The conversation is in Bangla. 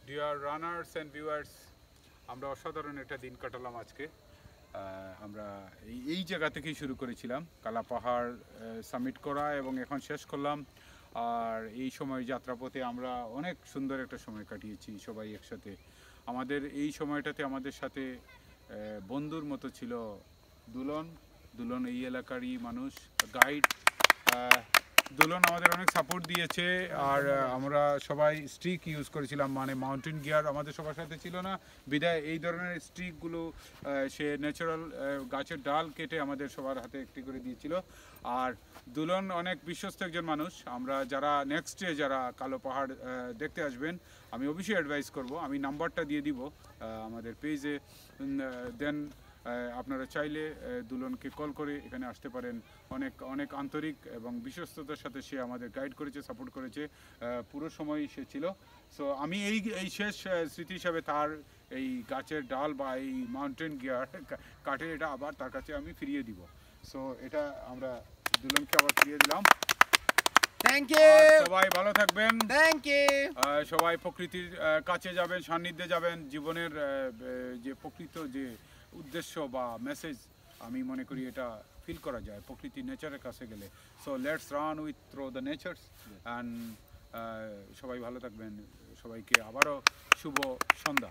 ডিয়ার রানার্স অ্যান্ড ভিউয়ার্স, আমরা অসাধারণ একটা দিন কাটালাম আজকে। আমরা এই জায়গা থেকেই শুরু করেছিলাম কালা পাহাড় সামিট করা এবং এখন শেষ করলাম। আর এই সময় যাত্রাপথে আমরা অনেক সুন্দর একটা সময় কাটিয়েছি সবাই একসাথে। আমাদের এই সময়টাতে আমাদের সাথে বন্ধুর মতো ছিল দুলন এই এলাকারই মানুষ, গাইড। দুলন আমাদের অনেক সাপোর্ট দিয়েছে। আর আমরা সবাই স্ট্রিক ইউজ করেছিলাম, মানে মাউন্টেন গিয়ার আমাদের সবার সাথে ছিল না, বিদায় এই ধরনের স্ট্রিকগুলো সে ন্যাচারাল গাছের ডাল কেটে আমাদের সবার হাতে একটি করে দিয়েছিল। আর দুলন অনেক বিশ্বস্ত একজন মানুষ। আমরা যারা নেক্সটে যারা কালো পাহাড় দেখতে আসবেন, আমি অবশ্যই অ্যাডভাইস করব, আমি নাম্বারটা দিয়ে দিব আমাদের পেজে। দেন আপনারা চাইলে দুলনকে কল করে এখানে আসতে পারেন। অনেক অনেক আন্তরিক এবং বিশ্বস্ততার সাথে সে আমাদের গাইড করেছে, সাপোর্ট করেছে, পুরো সময় সে ছিল। সো আমি এই শেষ স্মৃতি হিসাবে তার এই গাছের ডাল বা এই মাউন্টেন গিয়ার কাঠের এটা আবার তার কাছে আমি ফিরিয়ে দিব। সো এটা আমরা দুলনকে আবার ফিরিয়ে দিলাম। Thank you. সবাই ভালো থাকবেন। Thank you. সবাই প্রকৃতির কাছে যাবেন, সান্নিধ্যে যাবেন। জীবনের যে প্রকৃত যে উদ্দেশ্য বা মেসেজ, আমি মনে করি এটা ফিল করা যায় প্রকৃতি নেচারের কাছে গেলে। So let's run with through the natures and সবাই ভালো থাকবেন। সবাইকে আবারও শুভ সন্ধ্যা।